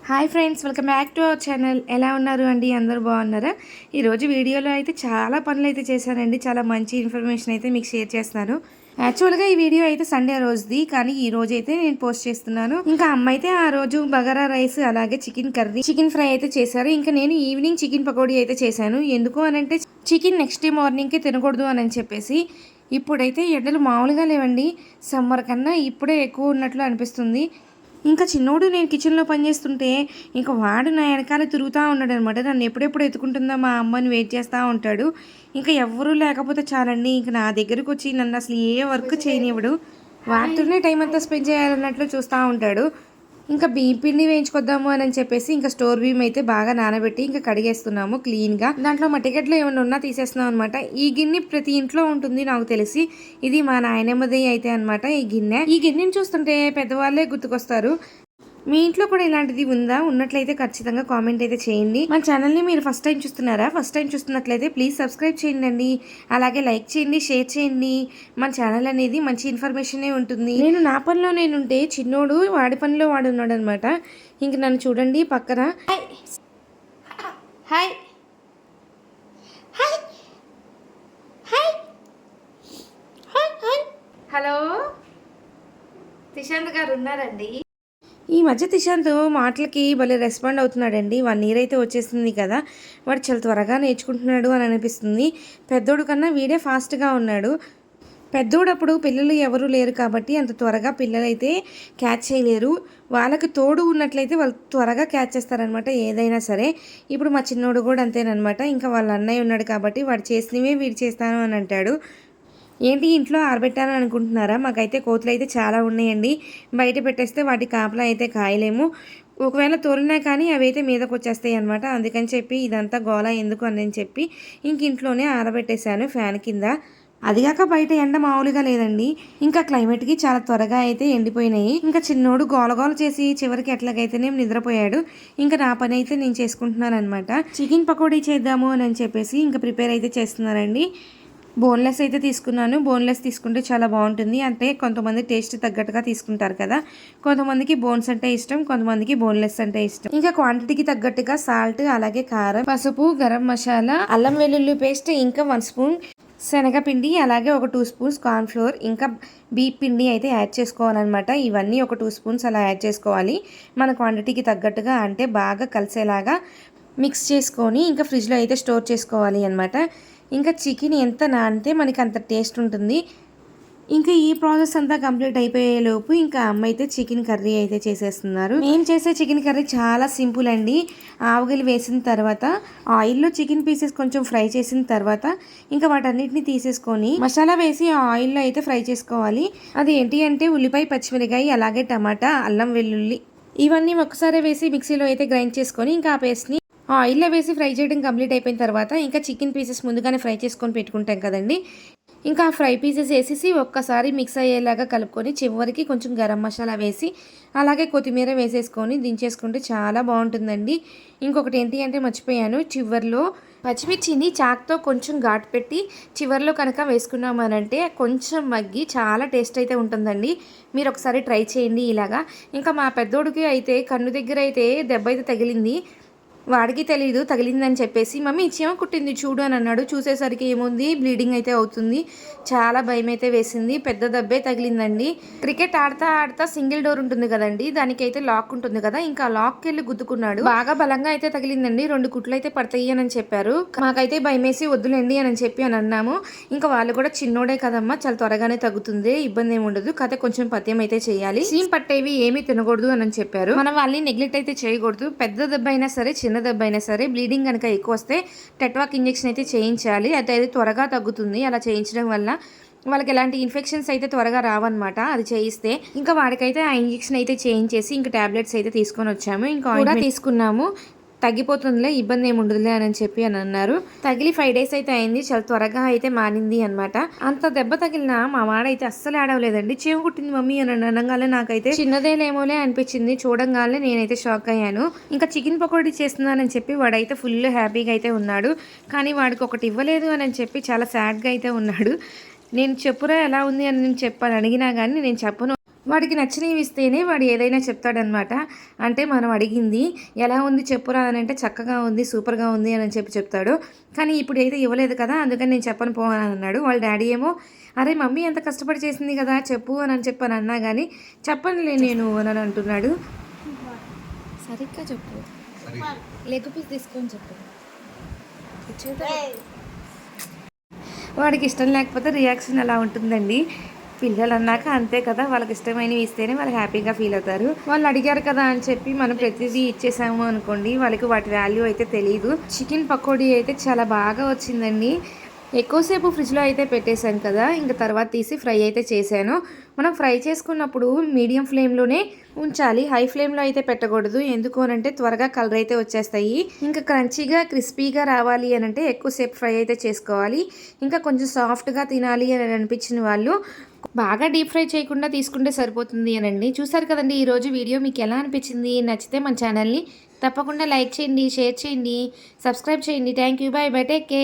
Hi friends, welcome back to our channel. ఎలా ఉన్నారు అండి? అందరూ బాగున్నారా? ఈరోజు వీడియోలో అయితే చాలా పనులు అయితే చేశానండి. చాలా మంచి ఇన్ఫర్మేషన్ అయితే మీకు షేర్ చేస్తున్నాను. యాక్చువల్గా ఈ వీడియో అయితే సండే రోజుది, కానీ ఈ రోజు అయితే నేను పోస్ట్ చేస్తున్నాను. ఇంకా అమ్మ అయితే ఆ రోజు బగారా రైస్ అలాగే చికెన్ కర్రీ, చికెన్ ఫ్రై అయితే చేశారు. ఇంకా నేను ఈవినింగ్ చికెన్ పకోడీ అయితే చేశాను. ఎందుకు అనంటే చికెన్ నెక్స్ట్ డే మార్నింగ్కి తినకూడదు అని చెప్పేసి. ఇప్పుడైతే ఎండలు మామూలుగా లేవండి. సమ్మర్ కన్నా ఇప్పుడే ఎక్కువ ఉన్నట్లు అనిపిస్తుంది. ఇంకా చిన్నోడు నేను కిచెన్లో పనిచేస్తుంటే ఇంకా వాడు నా వెనకాల తిరుగుతూ ఉన్నాడు అనమాట. నన్ను ఎప్పుడెప్పుడు ఎత్తుకుంటుందా మా అమ్మని వెయిట్ చేస్తూ ఉంటాడు. ఇంకా ఎవ్వరూ లేకపోతే చాలండి, ఇంకా నా దగ్గరకు వచ్చి నన్ను అసలు ఏ వర్క్ చేయనివ్వడు. వాటితోనే టైం అంతా స్పెండ్ చేయాలన్నట్లు చూస్తూ ఉంటాడు. ఇంకా బియ్యం పిండి వేయించుకొద్దాము అని చెప్పేసి ఇంకా స్టోర్ బియ్యం అయితే బాగా నానబెట్టి ఇంకా కడిగేస్తున్నాము క్లీన్గా. దాంట్లో మట్టిగడ్డలు ఏమైనా ఉన్నా తీసేస్తున్నాం అనమాట. ఈ గిన్నె ప్రతి ఇంట్లో ఉంటుంది నాకు తెలిసి. ఇది మా నాయనమ్మది అయితే అనమాట ఈ గిన్నెని చూస్తుంటే పెద్దవాళ్ళే గుర్తుకొస్తారు. మీ ఇంట్లో కూడా ఇలాంటిది ఉందా? ఉన్నట్లయితే ఖచ్చితంగా కామెంట్ అయితే చేయండి. మన ఛానల్ని మీరు ఫస్ట్ టైం చూస్తున్నారా? ఫస్ట్ టైం చూస్తున్నట్లయితే ప్లీజ్ సబ్స్క్రైబ్ చేయండి. అలాగే లైక్ చేయండి, షేర్ చేయండి. మన ఛానల్ అనేది మంచి ఇన్ఫర్మేషనే ఉంటుంది. నేను నా పనిలో నేనుంటే చిన్నోడు వాడి పనిలో వాడు ఉన్నాడు అనమాట. ఇంక నన్ను చూడండి పక్కన. Hi hi hi hello, Dishant గారు ఉన్నారండి? ఈ మధ్య తిశాంత్ మాటలకి భలే రెస్పాండ్ అవుతున్నాడండి. 1 ఇయర్ అయితే వచ్చేసింది కదా, వాడు చాలా త్వరగా నేర్చుకుంటున్నాడు అని అనిపిస్తుంది. పెద్దోడు కన్నా వీడే ఫాస్ట్గా ఉన్నాడు. పెద్దోడు అప్పుడు పిల్లలు ఎవరు లేరు కాబట్టి అంత త్వరగా పిల్లలైతే క్యాచ్ చేయలేరు. వాళ్ళకి తోడు ఉన్నట్లయితే వాళ్ళు త్వరగా క్యాచ్ చేస్తారనమాట ఏదైనా సరే. ఇప్పుడు మా చిన్నోడు కూడా అంతేనమాట. ఇంకా వాళ్ళ అన్నయ్య ఉన్నాడు కాబట్టి వాడు చేసినవే వీడు చేస్తాను అని అంటాడు. ఏంటి ఇంట్లో ఆరబెట్టాను అనుకుంటున్నారా? మాకైతే కోతులు అయితే చాలా ఉన్నాయండి. బయట పెట్టేస్తే వాటి కాపలా అయితే కాయలేము. ఒకవేళ తోలినా కానీ అవి అయితే మీదకి వచ్చేస్తాయి అనమాట. అందుకని చెప్పి ఇదంతా గోళ ఎందుకు అని చెప్పి ఇంక ఇంట్లోనే ఆరబెట్టేశాను ఫ్యాన్ కింద. అదిగాక బయట ఎండ మామూలుగా లేదండి. ఇంకా క్లైమేట్కి చాలా త్వరగా అయితే ఎండిపోయినాయి. ఇంకా చిన్నోడు గోలగోల చేసి చివరికి ఎట్లాగైతేనే నిద్రపోయాడు. ఇంకా నా పని అయితే నేను చేసుకుంటున్నాను అనమాట. చికెన్ పకోడీ చేద్దాము అని చెప్పేసి ఇంకా ప్రిపేర్ అయితే చేస్తున్నానండి. బోన్లెస్ అయితే తీసుకున్నాను. బోన్లెస్ తీసుకుంటే చాలా బాగుంటుంది. అంటే కొంతమంది టేస్ట్ తగ్గట్టుగా తీసుకుంటారు కదా, కొంతమందికి బోన్స్ అంటే ఇష్టం, కొంతమందికి బోన్లెస్ అంటే ఇష్టం. ఇంకా క్వాంటిటీకి తగ్గట్టుగా సాల్ట్, అలాగే కారం, పసుపు, గరం మసాలా, అల్లం వెల్లుల్లి పేస్ట్, ఇంకా 1 స్పూన్ శనగపిండి, అలాగే ఒక 2 స్పూన్స్ కార్న్ఫ్లోర్, ఇంకా బీప్ పిండి అయితే యాడ్ చేసుకోవాలన్నమాట. ఇవన్నీ ఒక 2 స్పూన్స్ అలా యాడ్ చేసుకోవాలి. మన క్వాంటిటీకి తగ్గట్టుగా అంటే బాగా కలిసేలాగా మిక్స్ చేసుకొని ఇంకా ఫ్రిడ్జ్లో అయితే స్టోర్ చేసుకోవాలి అనమాట. ఇంకా చికెన్ ఎంత నానితే మనకి అంత టేస్ట్ ఉంటుంది. ఇంకా ఈ ప్రాసెస్ అంతా కంప్లీట్ అయిపోయేలోపు ఇంకా అమ్మ అయితే చికెన్ కర్రీ అయితే చేసేస్తున్నారు. నేను చేసే చికెన్ కర్రీ చాలా సింపుల్ అండి. ఆవుగలు వేసిన తర్వాత ఆయిల్లో చికెన్ పీసెస్ కొంచెం ఫ్రై చేసిన తర్వాత ఇంకా వాటన్నిటిని తీసేసుకొని మసాలా వేసి ఆయిల్లో అయితే ఫ్రై చేసుకోవాలి. అది ఏంటి అంటే ఉల్లిపాయ, పచ్చిమిరకాయ, అలాగే టమాటా, అల్లం వెల్లుల్లి ఇవన్నీ ఒకసారి వేసి మిక్సీలో అయితే గ్రైండ్ చేసుకొని ఇంకా ఆ పేస్ట్ని ఆయిల్లో వేసి ఫ్రై చేయడం కంప్లీట్ అయిపోయిన తర్వాత ఇంకా చికెన్ పీసెస్ ముందుగానే ఫ్రై చేసుకొని పెట్టుకుంటాం కదండి. ఇంకా ఆ ఫ్రై పీసెస్ వేసేసి ఒక్కసారి మిక్స్ అయ్యేలాగా కలుపుకొని చివరికి కొంచెం గరం మసాలా వేసి అలాగే కొత్తిమీర వేసేసుకొని దించేసుకుంటే చాలా బాగుంటుందండి. ఇంకొకటి ఏంటి అంటే మర్చిపోయాను, చివర్లో పచ్చిమిర్చిని చాక్తో కొంచెం ఘాటు పెట్టి చివర్లో కనుక వేసుకున్నామనంటే కొంచెం మగ్గి చాలా టేస్ట్ అయితే ఉంటుందండి. మీరు ఒకసారి ట్రై చేయండి ఇలాగా. ఇంకా మా పెద్దోడికి అయితే కన్ను దగ్గర అయితే దెబ్బ అయితే తగిలింది. వాడికి తెలీదు తగిలిందని చెప్పేసి, మమ్మీ చీమ కుట్టింది చూడు అని అన్నాడు. చూసేసరికి ఏముంది, బ్లీడింగ్ అయితే అవుతుంది. చాలా భయం అయితే వేసింది. పెద్ద దెబ్బే తగిలిందండి. క్రికెట్ ఆడుతా ఆడుతా సింగిల్ డోర్ ఉంటుంది కదండి, దానికైతే లాక్ ఉంటుంది కదా, ఇంకా లాక్కి వెళ్ళి గుద్దుకున్నాడు. బాగా బలంగా అయితే తగిలిందండి. 2 కుట్లు అయితే పడతాయి అని చెప్పారు. మాకైతే భయం వేసి వద్దులేండి అని చెప్పి అని అన్నాము. ఇంకా వాళ్ళు కూడా చిన్నోడే కదమ్మా, చాలా త్వరగానే తగ్గుతుంది, ఇబ్బంది ఏమి ఉండదు, కథ కొంచెం పథ్యం అయితే చేయాలి, సీమ్ పట్టేవి ఏమీ తినకూడదు అని చెప్పారు. మనం వాళ్ళని నెగ్లెక్ట్ అయితే చేయకూడదు. పెద్ద దెబ్బ అయినా సరే చిన్న దెబ్బ అయినా సరే బ్లీడింగ్ కనుక ఎక్కువ వస్తే టెట్వాక్ ఇంజెక్షన్ అయితే చేయించాలి. అది త్వరగా తగ్గుతుంది. అలా చేయించడం వల్ల వాళ్ళకి ఎలాంటి ఇన్ఫెక్షన్స్ అయితే త్వరగా రావన్నమాట అది చేయిస్తే. ఇంకా వాడికైతే ఆ ఇంజెక్షన్ అయితే చేయించేసి ఇంకా టాబ్లెట్స్ అయితే తీసుకొని వచ్చాము. ఇంకా కూడా తీసుకున్నాము. తగ్గిపోతుందిలే, ఇబ్బంది ఏమి ఉండదులే అని చెప్పి అని అన్నారు. తగిలి 5 డేస్ అయితే అయింది. చాలా త్వరగా అయితే మానింది అనమాట. అంత దెబ్బ తగిలినా మా వాడైతే అస్సలు ఆడవలేదండి. చీమ కుట్టింది మమ్మీ అని అనగానే నాకైతే చిన్నదేలేమోలే అనిపించింది. చూడంగానే నేనైతే షాక్ అయ్యాను. ఇంకా చికెన్ పకోడీ చేస్తున్నానని చెప్పి వాడైతే ఫుల్ హ్యాపీగా అయితే ఉన్నాడు. కానీ వాడికి ఒకటి ఇవ్వలేదు అని చెప్పి చాలా సాడ్గా అయితే ఉన్నాడు. నేను చెప్పురా ఎలా ఉంది అని నేను చెప్పాను అడిగినా కానీ నేను చెప్పను, వాడికి నచ్చినవి ఇస్తేనే వాడు ఏదైనా చెప్తాడనమాట. అంటే మనం అడిగింది ఎలా ఉంది చెప్పురా అని అంటే చక్కగా ఉంది, సూపర్‌గా ఉంది అని చెప్తాడు. కానీ ఇప్పుడైతే ఇవ్వలేదు కదా! అందుకని నేను చెప్పను పో అని అన్నాడు. వాళ్ళ డ్యాడీ ఏమో అరే మమ్మీ ఎంత కష్టపడి చేసింది కదా! చెప్పు అని చెప్పని అన్నా గానీ చెప్పనులే నేను అని అంటున్నాడు. సరిగ్గా చెప్పు. లెగ్ పీస్ తీసుకొని చెప్పు. వాడికి ఇష్టం లేకపోతే రియాక్షన్ అలా ఉంటుందండి. పిల్లలన్నాక అంతే కదా! వాళ్ళకి ఇష్టమైనవి ఇస్తేనే వాళ్ళు హ్యాపీగా ఫీల్ అవుతారు. వాళ్ళు అడిగారు కదా అని చెప్పి మనం ప్రతిదీ ఇచ్చేసాము అనుకోండి, వాళ్ళకి వాటి వాల్యూ అయితే తెలీదు. చికెన్ పకోడీ అయితే చాలా బాగా వచ్చిందండి. ఎక్కువసేపు ఫ్రిడ్జ్‌లో అయితే పెట్టేసాను కదా! ఇంక తర్వాత తీసి ఫ్రై అయితే చేశాను. మనం ఫ్రై చేసుకున్నప్పుడు మీడియం ఫ్లేమ్‌లోనే ఉంచాలి. హై ఫ్లేమ్‌లో అయితే పెట్టకూడదు. ఎందుకు అనంటే త్వరగా కలర్ అయితే వచ్చేస్తాయి. ఇంకా క్రంచీగా, క్రిస్పీగా రావాలి అనంటే ఎక్కువసేపు ఫ్రై అయితే చేసుకోవాలి. ఇంకా కొంచెం సాఫ్ట్‌గా తినాలి అని అనిపించిన వాళ్ళు బాగా డీప్ ఫ్రై చేయకుండా తీసుకుంటే సరిపోతుంది అనండి. చూసారు కదండీ ఈరోజు వీడియో మీకు ఎలా అనిపించింది? నచ్చితే మన ఛానల్‌ని తప్పకుండా లైక్ చేయండి, షేర్ చేయండి, సబ్స్క్రైబ్ చేయండి. Thank you. By by. Take care.